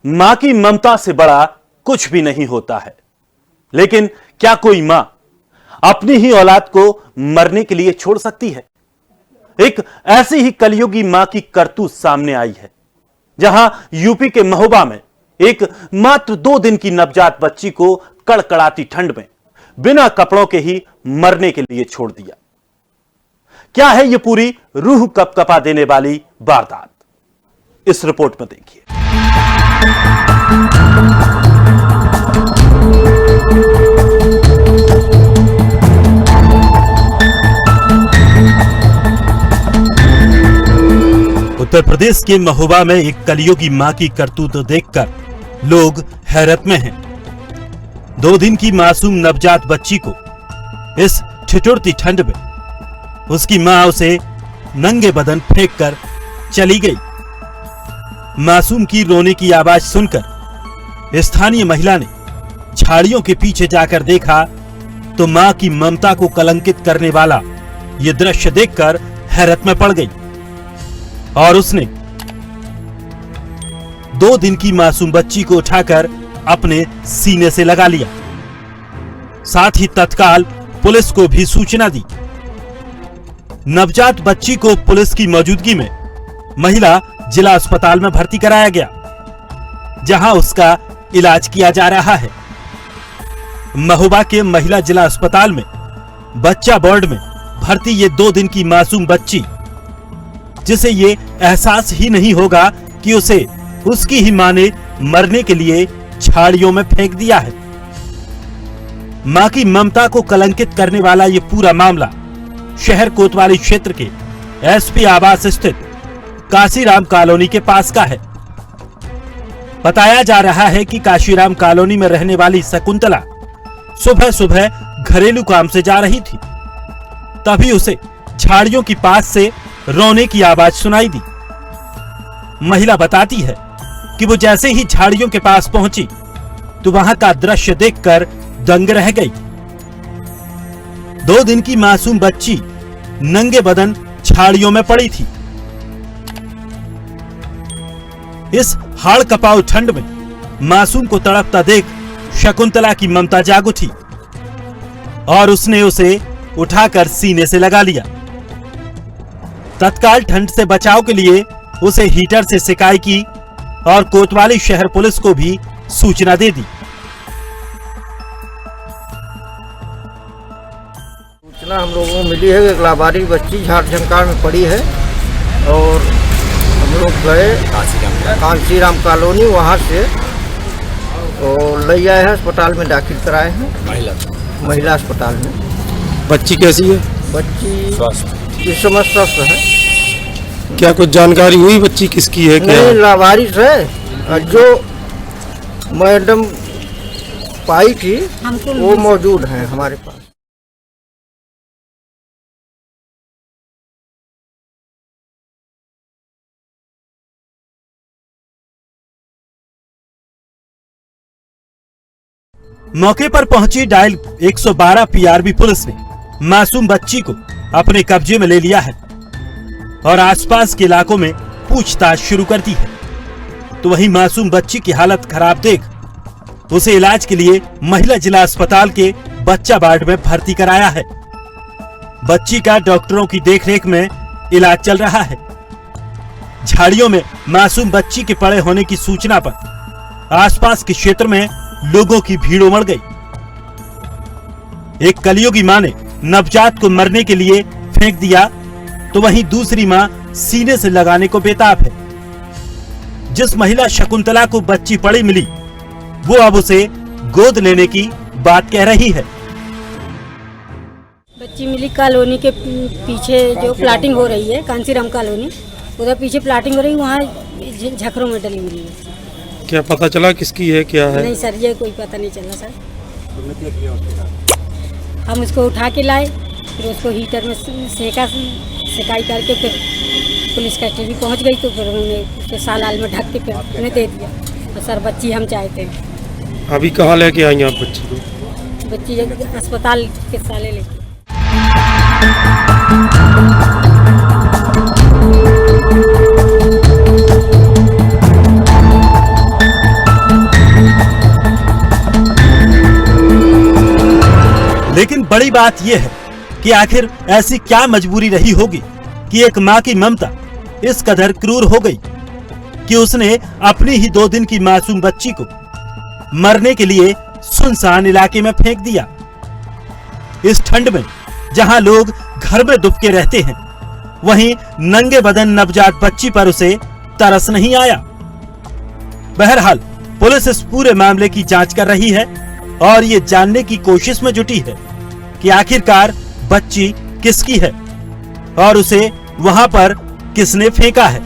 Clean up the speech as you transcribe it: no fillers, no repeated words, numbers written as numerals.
मां की ममता से बड़ा कुछ भी नहीं होता है। लेकिन क्या कोई मां अपनी ही औलाद को मरने के लिए छोड़ सकती है? एक ऐसी ही कलयुगी मां की करतूत सामने आई है, जहां यूपी के महोबा में एक मात्र 2 दिन की नवजात बच्ची को कड़कड़ाती ठंड में बिना कपड़ों के ही मरने के लिए छोड़ दिया। क्या है यह पूरी रूह कपकपा देने वाली वारदात? इस रिपोर्ट में देखिए। उत्तर प्रदेश के महोबा में एक कलयुगी मां की करतूत देखकर लोग हैरत में हैं। 2 दिन की मासूम नवजात बच्ची को इस ठिठुरती ठंड में उसकी मां उसे नंगे बदन फेंक कर चली गई। मासूम की रोने की आवाज सुनकर स्थानीय महिला ने झाड़ियों के पीछे जाकर देखा तो मां की ममता को कलंकित करने वाला यह दृश्य देखकर हैरत में पड़ गई और उसने 2 दिन की मासूम बच्ची को उठाकर अपने सीने से लगा लिया। साथ ही तत्काल पुलिस को भी सूचना दी। नवजात बच्ची को पुलिस की मौजूदगी में महिला जिला अस्पताल में भर्ती कराया गया, जहां उसका इलाज किया जा रहा है। महोबा के महिला जिला अस्पताल में बच्चा वार्ड में भर्ती ये 2 दिन की मासूम बच्ची, जिसे ये एहसास ही नहीं होगा कि उसे उसकी ही मां ने मरने के लिए झाड़ियों में फेंक दिया है। मां की ममता को कलंकित करने वाला ये पूरा मामला शहर कोतवाली क्षेत्र के एसपी आवास स्थित काशीराम कॉलोनी के पास का है। बताया जा रहा है कि काशीराम कॉलोनी में रहने वाली शकुंतला सुबह सुबह घरेलू काम से जा रही थी, तभी उसे झाड़ियों के पास से रोने की आवाज सुनाई दी। महिला बताती है कि वो जैसे ही झाड़ियों के पास पहुंची तो वहां का दृश्य देखकर दंग रह गई। 2 दिन की मासूम बच्ची नंगे बदन झाड़ियों में पड़ी थी। इस हाड़ कपाऊ ठंड में मासूम को तड़पता देख शकुंतला की ममता जाग उठी और उसने उसे उठाकर सीने से लगा लिया। तत्काल ठंड से बचाव के लिए उसे हीटर से सिकाई की और कोतवाली शहर पुलिस को भी सूचना दे दी। सूचना हम लोगों को मिली है कि लावारिस बच्ची झाड़ झंकार में पड़ी है और हम लोग गए काशीराम कॉलोनी, वहाँ से और ले आए हैं, अस्पताल में दाखिल कराए हैं, महिला अस्पताल में। बच्ची कैसी है? बच्ची इस समय स्वस्थ है। क्या कुछ जानकारी हुई बच्ची किसकी है? क्या नहीं, लावारिस है। जो मैडम पाई थी वो मौजूद है हमारे पास। मौके पर पहुंची डायल 112 पीआरबी पुलिस ने मासूम बच्ची को अपने कब्जे में ले लिया है और आसपास के इलाकों में पूछताछ शुरू कर दी है। तो वहीं मासूम बच्ची की हालत खराब देख उसे इलाज के लिए महिला जिला अस्पताल के बच्चा वार्ड में भर्ती कराया है। बच्ची का डॉक्टरों की देखरेख में इलाज चल रहा है। झाड़ियों में मासूम बच्ची के पड़े होने की सूचना पर आसपास के क्षेत्र में लोगों की भीड़ उमड़ गई। एक कलयुगी मां ने नवजात को मरने के लिए फेंक दिया, तो वहीं दूसरी मां सीने से लगाने को बेताब है। जिस महिला शकुंतला को बच्ची पड़ी मिली, वो अब उसे गोद लेने की बात कह रही है। बच्ची मिली कॉलोनी के पीछे जो प्लाटिंग हो रही है, कांसीराम कॉलोनी, उधर पीछे प्लाटिंग हो रही है, वहाँ झकरों में डली मिली है। क्या पता चला किसकी है? क्या है? नहीं सर, ये कोई पता नहीं चला सर। हम उसको उठा के लाए, फिर उसको हीटर में सिकाई करके फिर पुलिस का टीवी पहुंच गई, तो फिर उन्होंने उसके सालाल में ढक के फिर उन्हें दे दिया। तो सर बच्ची हम चाहते हैं। अभी कहाँ लेके आई आप बच्ची को? बच्ची अस्पताल के साले लेके। बड़ी बात यह है कि आखिर ऐसी क्या मजबूरी रही होगी कि एक माँ की ममता इस कदर क्रूर हो गई कि उसने अपनी ही 2 दिन की मासूम बच्ची को मरने के लिए सुनसान इलाके में फेंक दिया। इस ठंड में जहां लोग घर में दुबके रहते हैं, वहीं नंगे बदन नवजात बच्ची पर उसे तरस नहीं आया। बहरहाल पुलिस इस पूरे मामले की जांच कर रही है और ये जानने की कोशिश में जुटी है कि आखिरकार बच्ची किसकी है और उसे वहां पर किसने फेंका है।